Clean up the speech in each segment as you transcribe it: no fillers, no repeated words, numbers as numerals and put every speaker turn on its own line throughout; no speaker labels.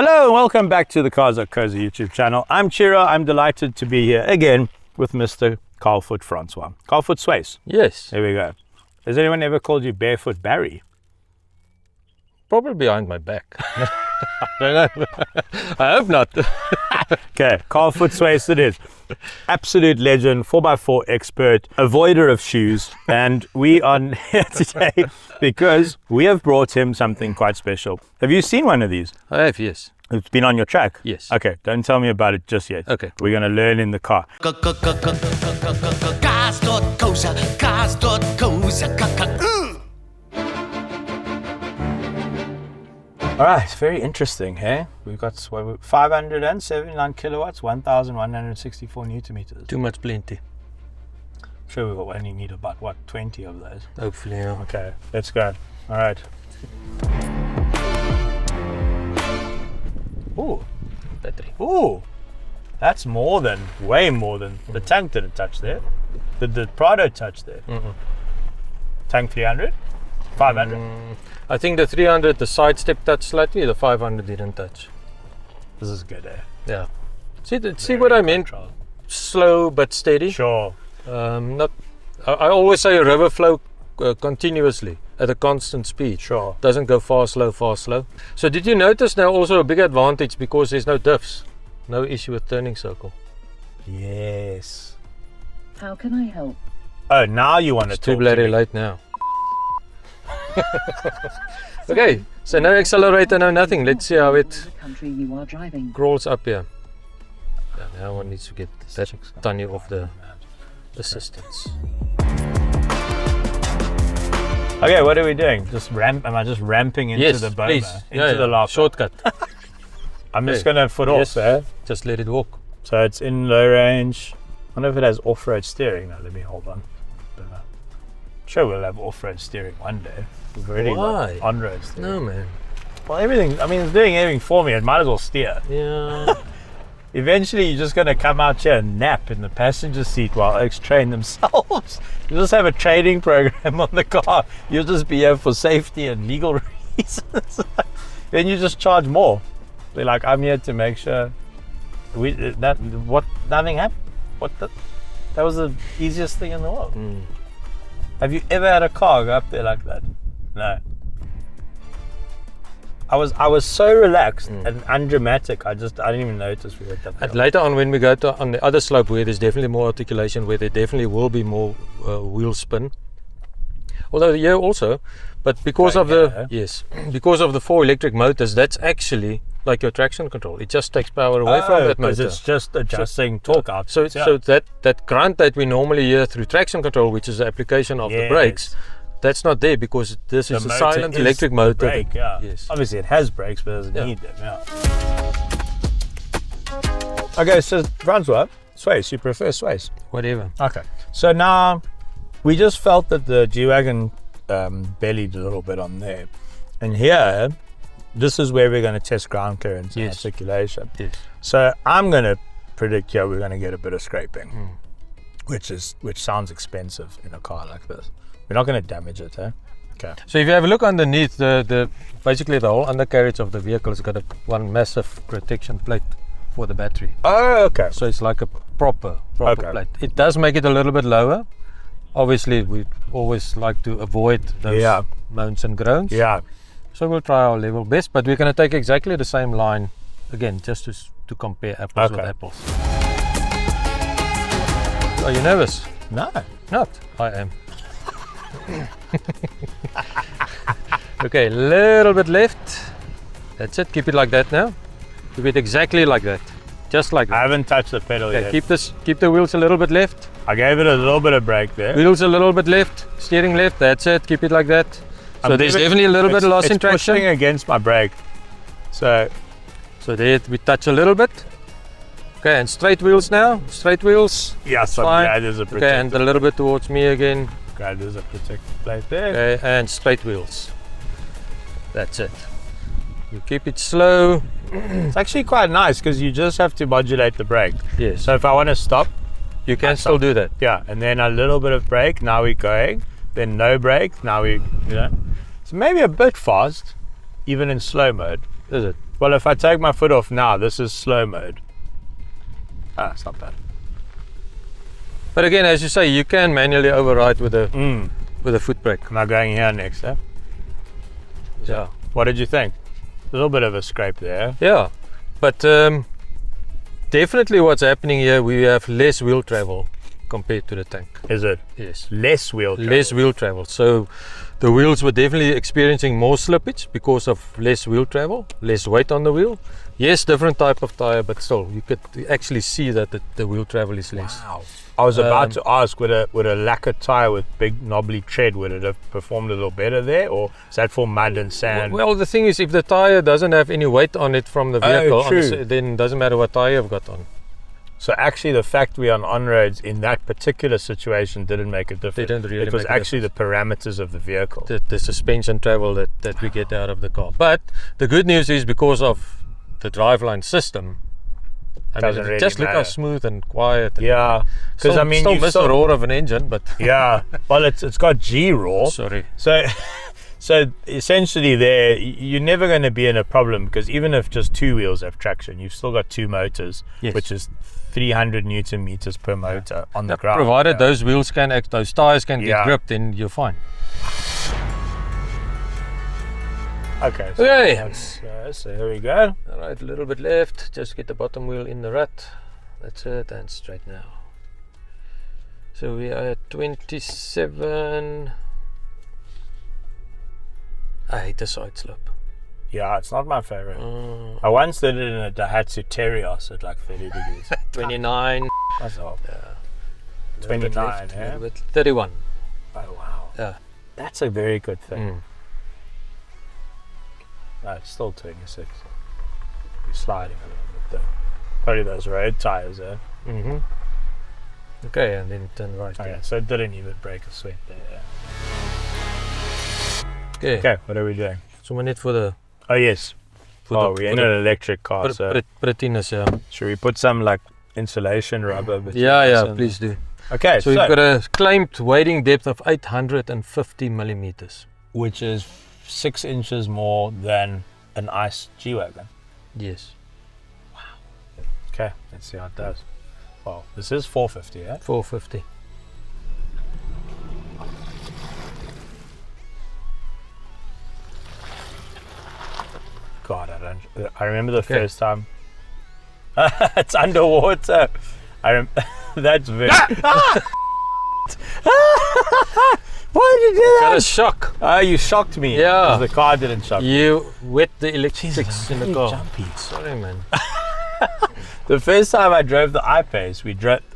Hello and welcome back to the Cars.co.za YouTube channel. I'm Chiro. I'm delighted to be here again with Mr. Carlfoot Francois. Carlfoot Sways.
Yes.
There we go. Has anyone ever called you Barefoot Barry?
Probably behind my back. I don't know. I hope not.
Okay, Carlfoot Sways it is. Absolute legend, 4x4 expert, avoider of shoes. And we are here today because we have brought him something quite special. Have you seen one of these?
I have, yes.
It's been on your track?
Yes.
Okay, don't tell me about it just yet.
Okay.
We're going to learn in the car. All right, very interesting, hey? We've got 579 kilowatts, 1,164 newton meters.
Too much plenty.
Sure, we will only need about, what, 20 of those?
Hopefully, yeah.
Okay, let's go. All right. Ooh.
Battery.
Ooh. That's more than, way more than, the tank didn't touch there. Did the Prado touch there? Tank 300? 500?
I think the 300, the side step touched slightly, the 500 didn't touch.
This is good, eh?
Yeah. See what I meant?
Control.
Slow but steady.
Sure.
I always say a river flow continuously at a constant speed.
Sure.
Doesn't go fast, slow, fast, slow. So did you notice now also a big advantage because there's no diffs? No issue with turning circle.
Yes.
How can I help?
Oh, now you want to
It's
talk
too bloody
to me.
late now. Okay, so no accelerator, no nothing. Let's see how it
The country you are driving.
crawls up here. Yeah, now one needs to get that tiny off the assistance.
Okay, what are we doing? Am I just ramping into
Yes,
the Boma?
please.
Into the lava?
Shortcut.
I'm just
Okay.
going to foot
Yes.
off, eh?
Just let it walk.
So it's in low range. I wonder if it has off-road steering. Now, let me hold on. Sure, we'll have off-road steering one day. We've already
Why?
got on-road steering.
No, man.
Well, everything, I mean, it's doing everything for me. It might as well steer.
Yeah.
Eventually, you're just going to come out here and nap in the passenger seat while Oaks train themselves. You just have a training program on the car. You'll just be here for safety and legal reasons. Then you just charge more. They're like, I'm here to make sure nothing happened. That was the easiest thing in the world. Have you ever had a car go up there like that? No. I was so relaxed and undramatic. I didn't even notice we were up there.
And later on, when we go to on the other slope where there's definitely more articulation, where there definitely will be more wheel spin. Although here also, but because of because of the 4 electric motors, that's actually like your traction control. It just takes power away from that motor.
It's just adjusting torque out.
So that grunt that we normally hear through traction control, which is the application of the brakes, that's not there because this is a silent electric motor.
Brake, yeah.
Yes.
Obviously, it has brakes, but it doesn't need them. Yeah. Okay, so Francois, Sways, you prefer Sways?
Whatever.
Okay. So now we just felt that the G-Wagon bellied a little bit on there, and here. This is where we're going to test ground clearance and articulation.
Yes.
So I'm going to predict here we're going to get a bit of scraping, which sounds expensive in a car like this. We're not going to damage it, eh? Okay.
So if you have a look underneath, basically the whole undercarriage of the vehicle has got one massive protection plate for the battery.
Oh, okay.
So it's like a proper plate. It does make it a little bit lower. Obviously, we always like to avoid those moans and groans.
Yeah.
So we'll try our level best, but we're going to take exactly the same line again, just to compare apples with apples. Are you nervous?
No.
Not. I am. Okay, little bit left. That's it. Keep it like that now. Keep it exactly like that. Just like that.
I haven't touched the pedal yet.
Keep the wheels a little bit left.
I gave it a little bit of brake there.
Wheels a little bit left. Steering left. That's it. Keep it like that. So there's definitely a little bit of loss in traction.
It's pushing against my brake. So
there we touch a little bit. Okay, and straight wheels now. Straight wheels.
Yes, I'm
fine.
glad there's a protector.
Okay, and a little bit towards me again.
Glad there's a protector plate there.
Okay, and straight wheels. That's it. You keep it slow.
It's actually quite nice because you just have to modulate the brake.
Yes.
So if I want to stop,
you can still do that.
Yeah, and then a little bit of brake. Now we're going. Then no brake. Now we, It's maybe a bit fast, even in slow mode.
Is it?
Well, if I take my foot off now, this is slow mode. Ah, it's not bad.
But again, as you say, you can manually override with a foot brake.
Am I going here next, eh?
Yeah.
What did you think? A little bit of a scrape there.
Yeah, but definitely what's happening here, we have less wheel travel compared to the tank.
Is it?
Yes.
Less wheel travel.
Less wheel travel. So the wheels were definitely experiencing more slippage because of less wheel travel, less weight on the wheel. Yes, different type of tire, but still, you could actually see that the wheel travel is less.
Wow. I was about to ask, would a lacquer tire with big knobbly tread, would it have performed a little better there, or is that for mud and sand?
Well, the thing is, if the tire doesn't have any weight on it from the vehicle,
true.
then it doesn't matter what tire you've got on.
So actually the fact we are on roads in that particular situation didn't make a difference.
Didn't really
it was
make a
actually the parameters of the vehicle.
The suspension travel that we get out of the car. But the good news is, because of the driveline system,
Doesn't really
just look how
matter.
smooth and quiet. And
Yeah, because I mean,
still
you've
miss the roar of an engine, but
yeah. Well, it's got G roar.
sorry.
So essentially, there you're never going to be in a problem, because even if just two wheels have traction, you've still got two motors,
Yes.
which is 300 Newton meters per motor on the ground.
Provided those wheels can act, those tires can
Yeah.
get gripped, then you're fine.
Okay.
Okay.
So here we go.
All right, a little bit left. Just get the bottom wheel in the rut. That's it, and straight now. So we are at 27. I hate the side slope.
Yeah, it's not my favorite.
Mm.
I once did it in a Daihatsu Terios at like 30 degrees.
29.
That's all.
Yeah.
29, yeah?
31.
Oh wow.
Yeah.
That's a very good thing.
Mm.
No, it's still 26. You're sliding a little bit though. Probably those road tires, eh?
Mm-hmm. Okay, and then turn right.
Okay, so it didn't even break a sweat there.
Okay.
Okay, what are we doing?
So we need for the
Oh yes.
for
We're in an electric car, so
prettiness, yeah.
should we put some like insulation rubber between
Yeah,
us
yeah,
and-
please do.
Okay,
So we've got a claimed wading depth of 850 millimeters.
which is 6 inches more than an ICE G-Wagon.
Yes.
Okay, let's see how it does. Well, this is 450, yeah?
450.
God, I remember the first time. It's underwater. That's very. Why did you do
Got a
that?
shock.
Oh, you shocked me.
Yeah.
'Cause the car didn't shock me.
You wet the electrics in the car.
Jumpy.
Sorry, man.
The first time I drove the I-Pace,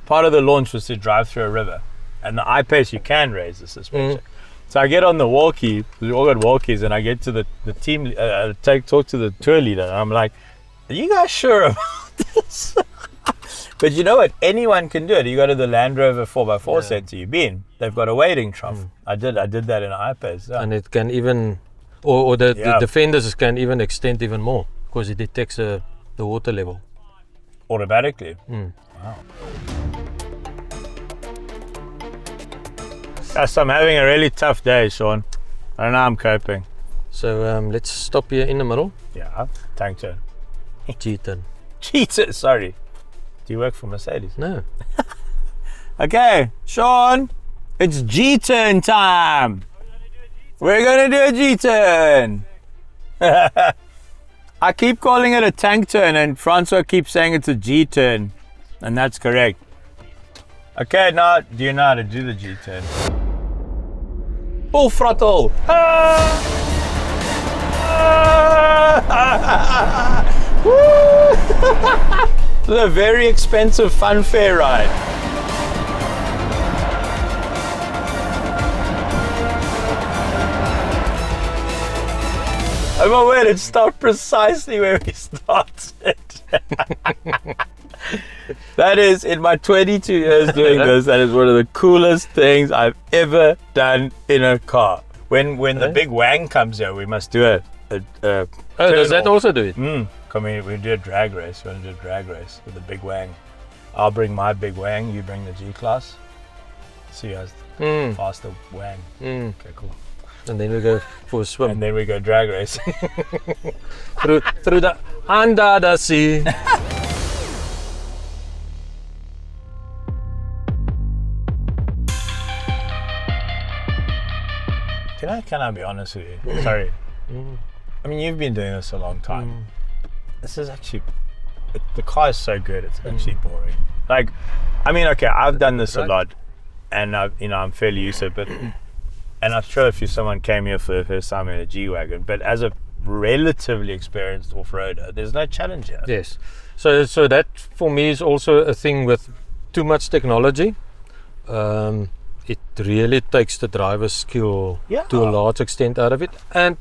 part of the launch was to drive through a river. And the I-Pace, you can raise the suspension. So I get on the walkie, we all got walkies, and I get to the team, talk to the tour leader, and I'm like, are you guys sure about this? But you know what? Anyone can do it. You go to the Land Rover 4x4 Centre, you've been. They've got a wading trough. I did that in an I-Pace. Yeah.
And it can even, or the defenders can even extend even more, because it detects the water level.
Automatically.
Mm.
Wow. Yes, I'm having a really tough day, Sean. I don't know how I'm coping.
So let's stop here in the middle.
Yeah, tank turn.
G-turn.
Jesus, sorry. Do you work for Mercedes?
No.
Okay, Sean, it's G-turn time. We're gonna do a G-turn. I keep calling it a tank turn, and Francois keeps saying it's a G-turn, and that's correct. Okay, now do you know how to do the G-turn? Full throttle. This is a very expensive funfair ride. Oh my word, it stopped precisely where we started. That is, in my 22 years doing this, that is one of the coolest things I've ever done in a car. When the big wang comes here, we must do
Oh, does that also do it?
Come here, we do a drag race. We're gonna do a drag race with the big wang. I'll bring my big wang, you bring the G-Class. See who has the faster wang. Okay, cool.
And then we go for a swim
And then we go drag racing.
through the under the sea.
Can I be honest with you? Sorry. I mean, you've been doing this a long time. This is actually, the car is so good, it's actually boring. Like, I mean, okay, I've done this a lot, and I'm fairly used to it, but, and I'm sure if someone came here for the first time in a G-Wagon, but as a relatively experienced off-roader, there's no challenge here.
Yes. So that for me is also a thing with too much technology. It really takes the driver's skill to a large extent out of it, and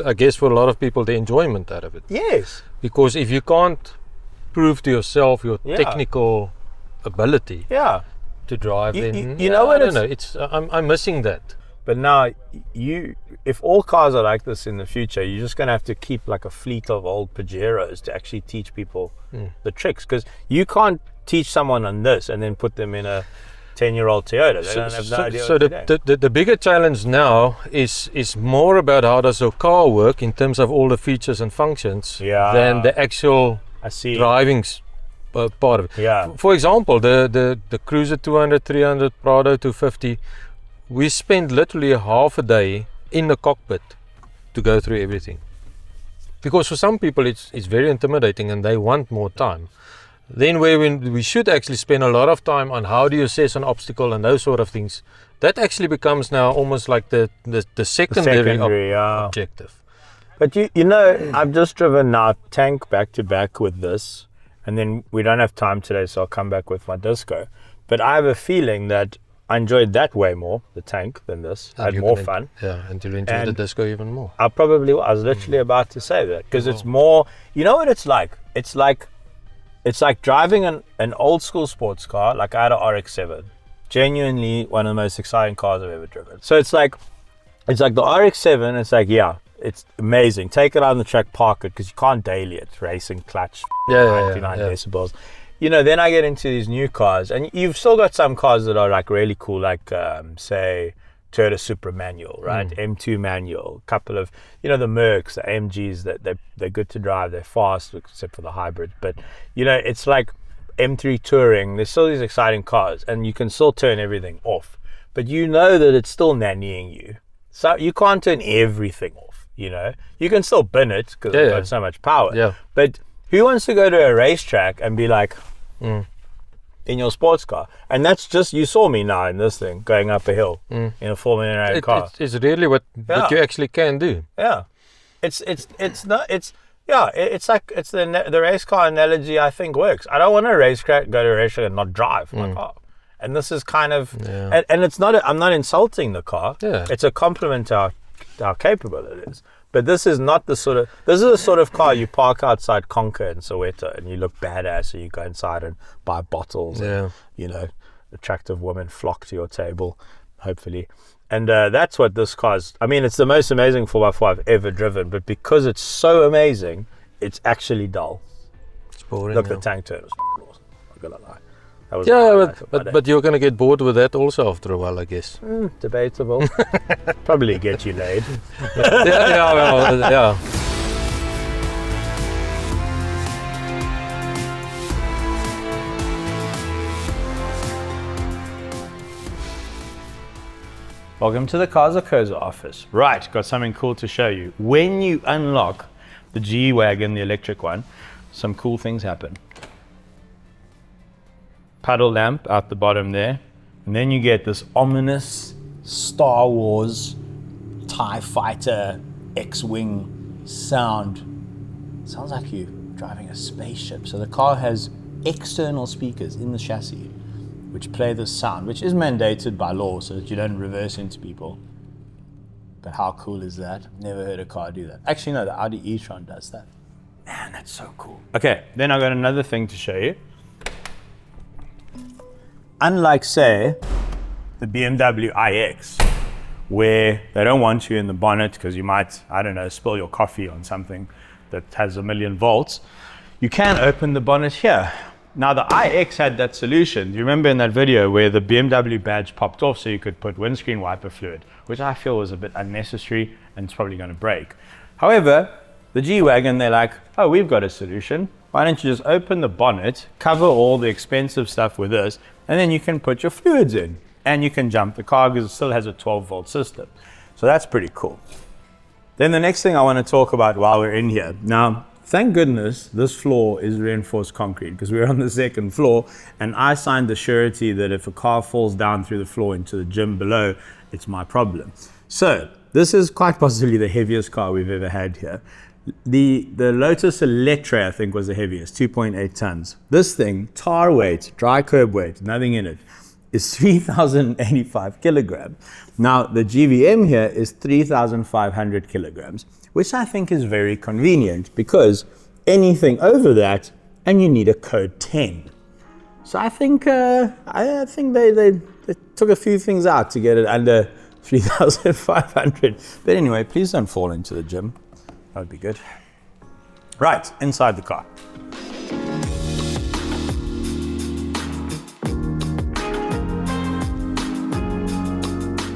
I guess for a lot of people the enjoyment out of it.
Yes.
Because if you can't prove to yourself your technical ability to drive, then
you know what?
I don't know. It's I'm missing that.
But now, if all cars are like this in the future, you're just going to have to keep like a fleet of old Pajeros to actually teach people the tricks, because you can't teach someone on this and then put them in a 10-year-old Toyota. They don't have no idea
so
what they're doing.
the bigger challenge now is more about how does a car work in terms of all the features and functions than the actual driving part of it.
Yeah.
For example, the Cruiser 200, 300, Prado 250, we spend literally half a day in the cockpit to go through everything. Because for some people it's very intimidating and they want more time. Then we should actually spend a lot of time on how do you assess an obstacle and those sort of things. That actually becomes now almost like the secondary objective.
But you know, I've just driven now tank back to back with this, and then we don't have time today, so I'll come back with my disco. But I have a feeling that I enjoyed that way more, the tank, than this. I had more fun.
Yeah, and you'll enjoy the disco even more.
I was literally about to say that, because it's more, you know what it's like? It's like driving an old school sports car. Like I had a RX-7, genuinely one of the most exciting cars I've ever driven. So it's like the RX-7. It's like, it's amazing. Take it out on the track, park it, because you can't daily it. Racing, clutch, 99 decibels. You know, then I get into these new cars, and you've still got some cars that are like really cool, like say Toyota Supra manual, right? M2 manual, couple of, the Mercs, the AMGs, that they're good to drive, they're fast, except for the hybrid. But, it's like M3 Touring, there's still these exciting cars, and you can still turn everything off. But you know that it's still nannying you. So you can't turn everything off, You can still bin it, because it's got so much power. Yeah. But who wants to go to a racetrack and be like, in your sports car? And that's just, you saw me now in this thing going up a hill in a 4 million car.
It's really what you actually can do.
Yeah, it's the race car analogy. I think works. I don't want to go to a racetrack and not drive my car. And this is kind of, and it's not. I'm not insulting the car. Yeah. It's a compliment to how capable it is. But this is not this is the sort of car you park outside Conker in Soweto and you look badass, and you go inside and buy bottles and, attractive women flock to your table, hopefully. And that's what this car is. I mean, it's the most amazing 4x4 I've ever driven, but because it's so amazing, it's actually dull.
It's boring.
Look, the tank turn was awesome. I'm not gonna lie.
But you're going to get bored with that also after a while, I guess.
Debatable. Probably get you laid.
yeah.
Welcome to the Cars.co.za office. Right, got something cool to show you. When you unlock the G-Wagon, the electric one, some cool things happen. Paddle lamp out the bottom there, and then you get this ominous Star Wars TIE Fighter X-Wing sound. Sounds like you're driving a spaceship. So the car has external speakers in the chassis which play this sound, which is mandated by law so that you don't reverse into people. But how cool is that? Never heard a car do that. Actually no, the Audi e-tron does that. Man, that's so cool. Okay, then I got another thing to show you. Unlike, say, the BMW iX, where they don't want you in the bonnet because you might, I don't know, spill your coffee on something that has 1,000,000 volts, you can open the bonnet here Now the iX had that solution. Do you remember in that video where the BMW badge popped off so you could put windscreen wiper fluid, which I feel was a bit unnecessary and it's probably going to break. However, the G-Wagon, they're like, oh, we've got a solution. Why don't you just open the bonnet, cover all the expensive stuff with this, and then you can put your fluids in and you can jump the car because it still has a 12-volt system. So that's pretty cool. Then the next thing I want to talk about while we're in here. Now, thank goodness this floor is reinforced concrete because we're on the second floor and I signed the surety that if a car falls down through the floor into the gym below, it's my problem. So this is quite possibly the heaviest car we've ever had here. The Lotus Electra, I think, was the heaviest, 2.8 tons. This thing, tar weight, dry curb weight, nothing in it, is 3,085 kilograms. Now, the GVM here is 3,500 kilograms, which I think is very convenient because anything over that, and you need a code 10. So I think they took a few things out to get it under 3,500. But anyway, please don't fall into the gym. That would be good. Right, inside the car.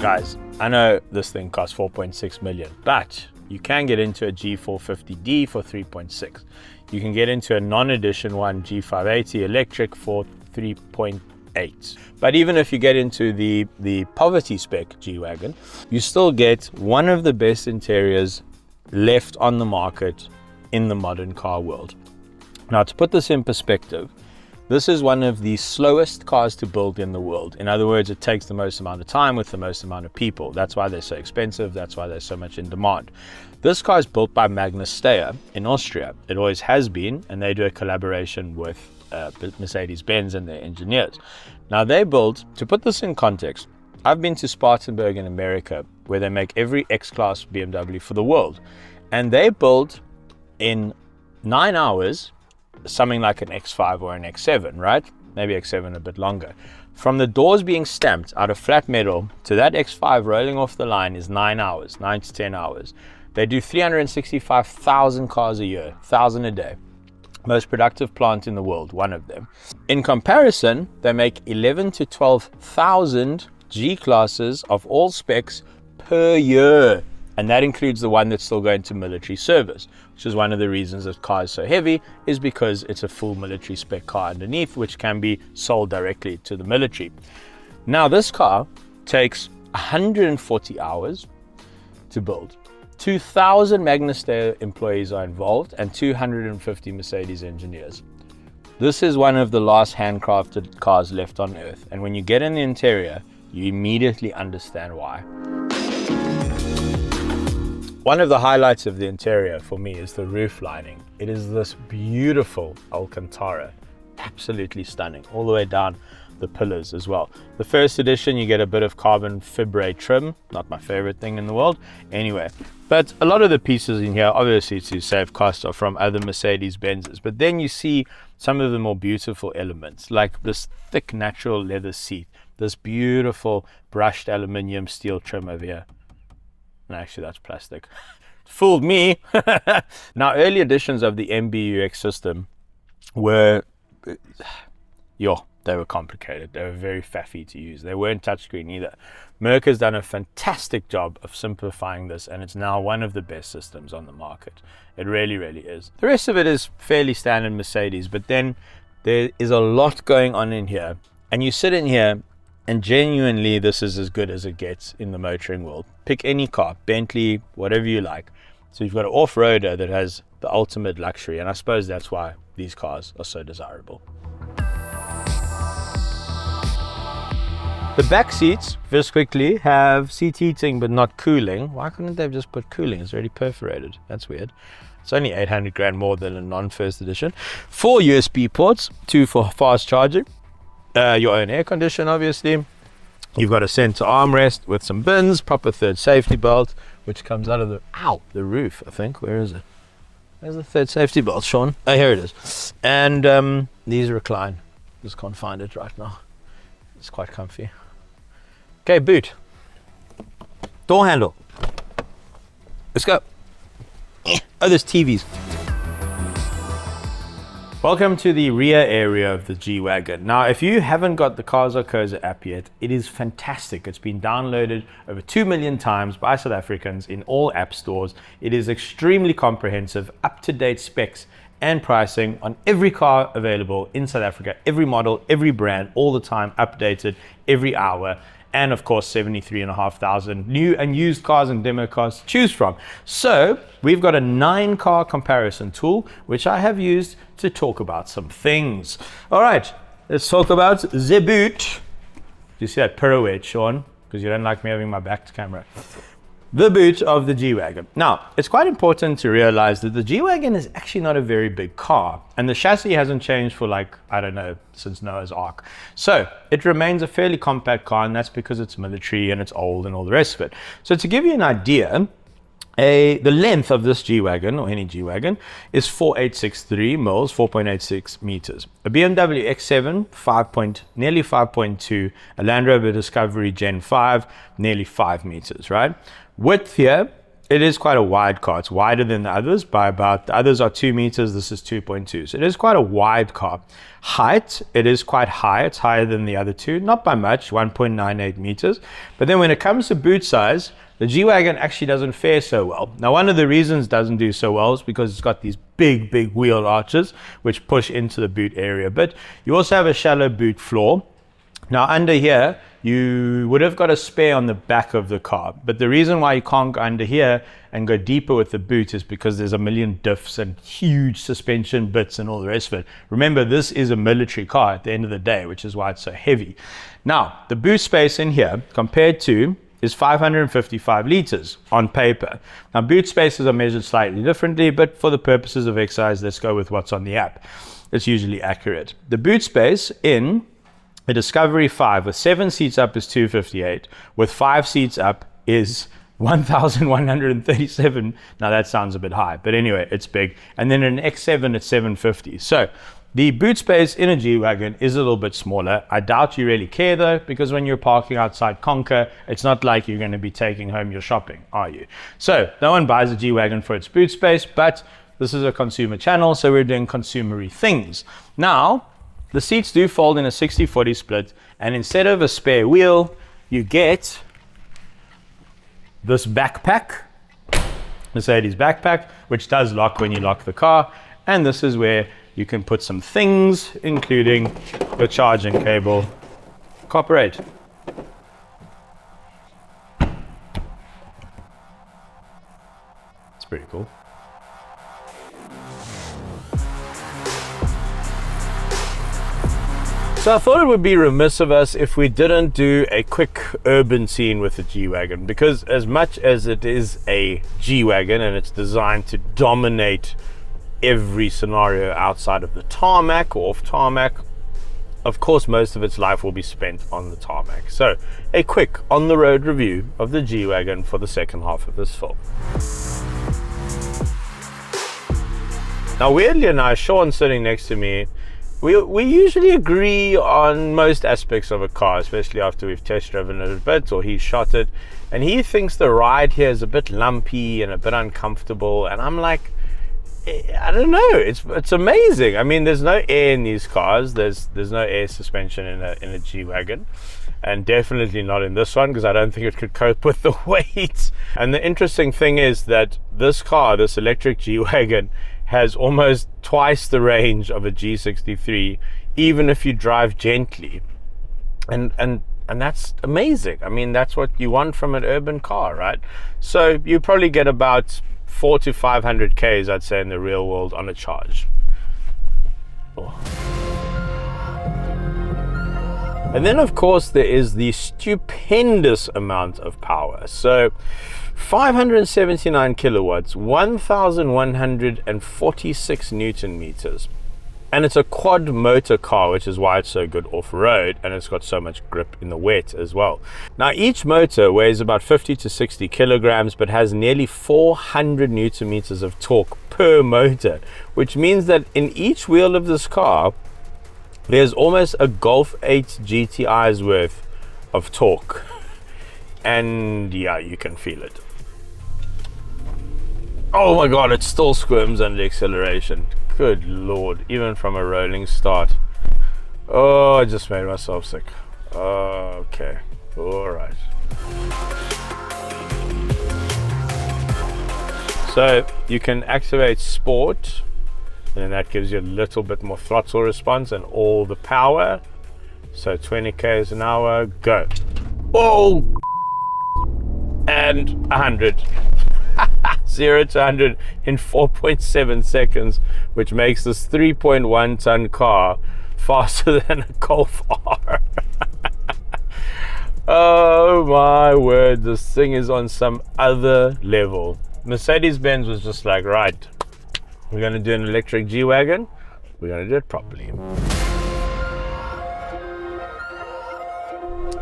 Guys, I know this thing costs 4.6 million, but you can get into a G450D for 3.6. You can get into a non-edition one, G580 electric, for 3.8. But even if you get into the poverty spec G-Wagon, you still get one of the best interiors left on the market in the modern car world. Now, to put this in perspective, this is one of the slowest cars to build in the world. In other words, it takes the most amount of time with the most amount of people. That's why they're so expensive. That's why they're so much in demand. This car is built by Magnus Steyr in Austria. It always has been, and they do a collaboration with Mercedes-Benz and their engineers. Now, they build, to put this in context, I've been to Spartanburg in America, where they make every X-Class BMW for the world. And they build in 9 hours something like an X5 or an X7, right? Maybe X7 a bit longer. From the doors being stamped out of flat metal to that X5 rolling off the line is 9 hours, 9 to 10 hours. They do 365,000 cars a year, 1,000 a day. Most productive plant in the world, one of them. In comparison, they make 11 to 12,000 G-classes of all specs per year. And that includes the one that's still going to military service, which is one of the reasons that car is so heavy, is because it's a full military spec car underneath, which can be sold directly to the military. Now, this car takes 140 hours to build. 2,000 Magnus Steyr employees are involved and 250 Mercedes engineers. This is one of the last handcrafted cars left on earth. And when you get in the interior, you immediately understand why. One of the highlights of the interior for me is the roof lining. It is this beautiful Alcantara, absolutely stunning, all the way down the pillars as well. The first edition, you get a bit of carbon fibre trim, not my favorite thing in the world anyway. But a lot of the pieces in here, obviously to save cost, are from other Mercedes-Benzes. But then you see some of the more beautiful elements, like this thick natural leather seat, this beautiful brushed aluminium steel trim over here. No, actually, that's plastic. Fooled me. Now, early editions of the MBUX system were, they were complicated. They were very faffy to use. They weren't touchscreen either. Merc has done a fantastic job of simplifying this, and it's now one of the best systems on the market. It really, really is. The rest of it is fairly standard Mercedes, but then there is a lot going on in here. And you sit in here, and genuinely, this is as good as it gets in the motoring world. Pick any car, Bentley, whatever you like. So you've got an off-roader that has the ultimate luxury, and I suppose that's why these cars are so desirable. The back seats, just quickly, have seat heating but not cooling. Why couldn't they have just put cooling? It's already perforated. That's weird. It's only 800 grand more than a non-first edition. 4 USB ports, 2 for fast charging. Your own air condition, obviously. You've got a center armrest with some bins, proper third safety belt, which comes out of the roof, I think. Where is it? Where's the third safety belt, Sean? Oh, here it is. And these recline. Just can't find it right now. It's quite comfy. Okay, boot. Door handle. Let's go. Oh, there's TVs. Welcome to the rear area of the G-Wagon. Now, if you haven't got the Cars.co.za app yet, it is fantastic. It's been downloaded over 2 million times by South Africans in all app stores. It is extremely comprehensive, up-to-date specs and pricing on every car available in South Africa, every model, every brand, all the time, updated every hour. And of course, 73,500 new and used cars and demo cars to choose from. So we've got a 9-car comparison tool, which I have used to talk about some things. All right, let's talk about the boot. Do you see that pirouette, Sean? Because you don't like me having my back to camera. The boot of the G-Wagon. Now, it's quite important to realize that the G-Wagon is actually not a very big car, and the chassis hasn't changed for I don't know, since Noah's Ark. So it remains a fairly compact car, and that's because it's military and it's old and all the rest of it. So to give you an idea, the length of this G-Wagon, or any G-Wagon, is 4863 mils, 4.86 meters. A BMW X7, nearly 5.2, a Land Rover Discovery Gen 5, nearly 5 meters, right? Width here, it is quite a wide car. It's wider than the others by about, the others are 2 meters, this is 2.2. So it is quite a wide car. Height, it is quite high. It's higher than the other two, not by much, 1.98 meters. But then when it comes to boot size, the G-Wagon actually doesn't fare so well. Now, one of the reasons it doesn't do so well is because it's got these big wheel arches, which push into the boot area. But you also have a shallow boot floor. Now, under here, you would have got a spare on the back of the car. But the reason why you can't go under here and go deeper with the boot is because there's a million diffs and huge suspension bits and all the rest of it. Remember, this is a military car at the end of the day, which is why it's so heavy. Now, the boot space in here compared to is 555 liters on paper. Now, boot spaces are measured slightly differently, but for the purposes of exercise, let's go with what's on the app. It's usually accurate. The boot space in a Discovery 5 with 7 seats up is 258, with 5 seats up is 1,137. Now that sounds a bit high, but anyway, it's big. And then an X7 it's 750. So the boot space in a G-Wagon is a little bit smaller. I doubt you really care though, because when you're parking outside Conquer, it's not like you're going to be taking home your shopping, are you? So no one buys a G-Wagon for its boot space, but this is a consumer channel, so we're doing consumery things. Now, the seats do fold in a 60-40 split, and instead of a spare wheel, you get this backpack, Mercedes backpack, which does lock when you lock the car. And this is where you can put some things, including the charging cable, copper 8. It's pretty cool. So I thought it would be remiss of us if we didn't do a quick urban scene with the G-Wagon, because as much as it is a G-Wagon and it's designed to dominate every scenario outside of the tarmac or off tarmac, of course most of its life will be spent on the tarmac. So a quick on-the-road review of the G-Wagon for the second half of this film. Now weirdly enough, Sean sitting next to me, we usually agree on most aspects of a car, especially after we've test driven it a bit or he's shot it, and he thinks the ride here is a bit lumpy and a bit uncomfortable, and I'm like, I don't know, it's amazing. I mean, there's no air in these cars, there's no air suspension in a G-Wagon, and definitely not in this one, because I don't think it could cope with the weight. And the interesting thing is that this car, this electric G-Wagon, has almost twice the range of a G63, even if you drive gently, and that's amazing. I mean, that's what you want from an urban car, right? So you probably get about 400 to 500 Ks, I'd say, in the real world on a charge. Oh. And then of course there is the stupendous amount of power. So 579 kilowatts, 1,146 Newton meters. And it's a quad motor car, which is why it's so good off-road, and it's got so much grip in the wet as well. Now each motor weighs about 50 to 60 kilograms, but has nearly 400 Newton meters of torque per motor, which means that in each wheel of this car, there's almost a Golf 8 GTI's worth of torque. And yeah, you can feel it. Oh my God, it still squirms under acceleration. Good Lord, even from a rolling start. Oh, I just made myself sick. Okay, all right. So you can activate sport, and then that gives you a little bit more throttle response and all the power. So 20 k's an hour, go. Oh, and 100. 0 to 100 in 4.7 seconds, which makes this 3.1 ton car faster than a Golf R. Oh my word, this thing is on some other level. Mercedes-Benz was just like, right, we're going to do an electric G-Wagon, we're going to do it properly.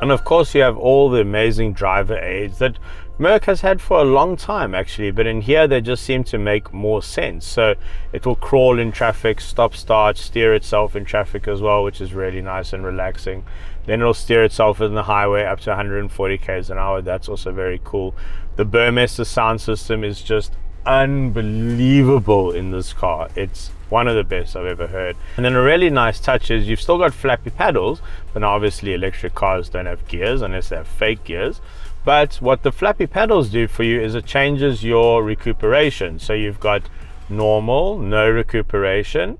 And of course you have all the amazing driver aids that Merc has had for a long time actually, but in here they just seem to make more sense. So it will crawl in traffic, stop start, steer itself in traffic as well, which is really nice and relaxing. Then it'll steer itself in the highway up to 140 k's an hour. That's also very cool. The Burmester sound system is just unbelievable in this car. It's one of the best I've ever heard. And then a really nice touch is you've still got flappy paddles, but now obviously electric cars don't have gears unless they have fake gears. But what the flappy paddles do for you is it changes your recuperation. So you've got normal, no recuperation,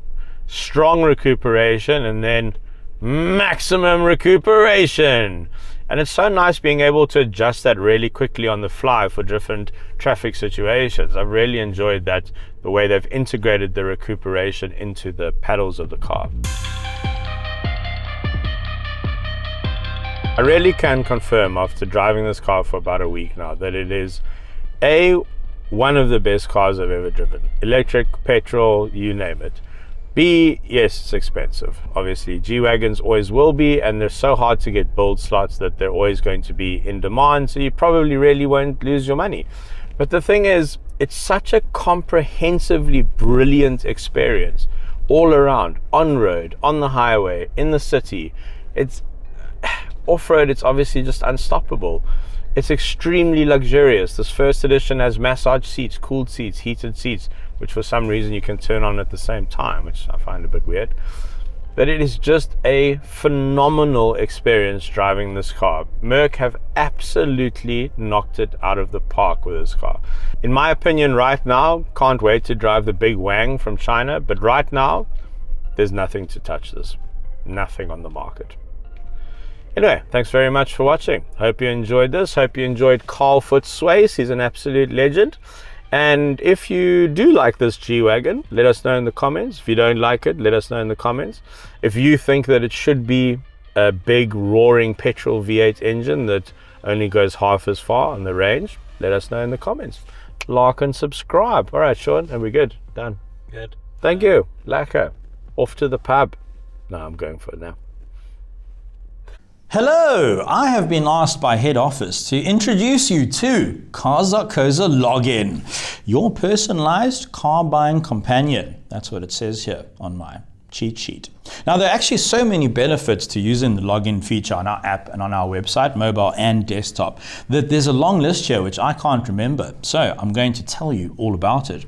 strong recuperation, and then maximum recuperation. And it's so nice being able to adjust that really quickly on the fly for different traffic situations. I've really enjoyed that, the way they've integrated the recuperation into the pedals of the car. I really can confirm after driving this car for about a week now that it is one of the best cars I've ever driven. Electric, petrol, you name it. B, yes, it's expensive. Obviously, G-Wagons always will be, and they're so hard to get build slots that they're always going to be in demand, so you probably really won't lose your money. But the thing is, it's such a comprehensively brilliant experience all around, on road, on the highway, in the city. It's off-road, it's obviously just unstoppable. It's extremely luxurious. This first edition has massage seats, cooled seats, heated seats, which for some reason you can turn on at the same time, which I find a bit weird. But it is just a phenomenal experience driving this car. Merc have absolutely knocked it out of the park with this car. In my opinion, right now, can't wait to drive the big Wang from China, but right now, there's nothing to touch this. Nothing on the market. Anyway, thanks very much for watching. Hope you enjoyed this. Hope you enjoyed Carl Footsways. He's an absolute legend. And if you do like this G-Wagon, let us know in the comments. If you don't like it, let us know in the comments. If you think that it should be a big roaring petrol V8 engine that only goes half as far on the range, let us know in the comments. Like and subscribe. All right, Sean, and we're good. Done.
Good.
Thank you. Lacquer. Off to the pub. No, I'm going for it now.
Hello, I have been asked by head office to introduce you to Cars.co.za login, your personalized car buying companion. That's what it says here on my cheat sheet. Now, there are actually so many benefits to using the login feature on our app and on our website, mobile and desktop, that there's a long list here which I can't remember. So I'm going to tell you all about it.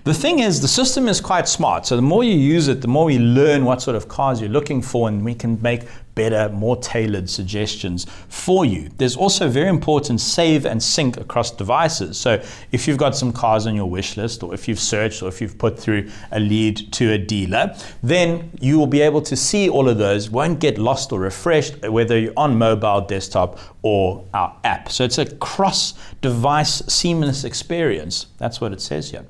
The thing is, the system is quite smart. So the more you use it, the more we learn what sort of cars you're looking for, and we can make better, more tailored suggestions for you. There's also very important save and sync across devices. So if you've got some cars on your wish list, or if you've searched, or if you've put through a lead to a dealer, then you will be able to see all of those, won't get lost or refreshed, whether you're on mobile, desktop, or our app. So it's a cross-device seamless experience. That's what it says here.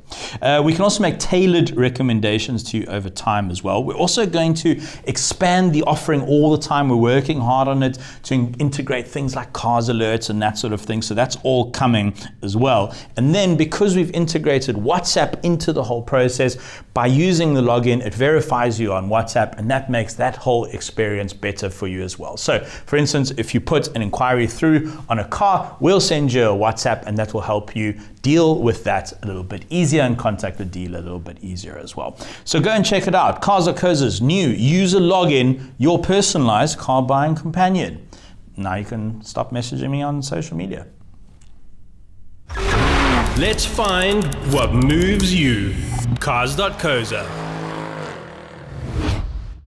We can also make tailored recommendations to you over time as well. We're also going to expand the offering all the time. We're working hard on it to integrate things like cars alerts and that sort of thing. So that's all coming as well. And then because we've integrated WhatsApp into the whole process, by using the login, it verifies you on WhatsApp, and that makes that whole experience better for you as well. So for instance, if you put an inquiry through on a car, we'll send you a WhatsApp, and that will help you deal with that a little bit easier and contact the dealer a little bit easier as well. So go and check it out. Cars.co.za's new user login, your personalized car buying companion. Now you can stop messaging me on social media.
Let's find what moves you. Cars.co.za.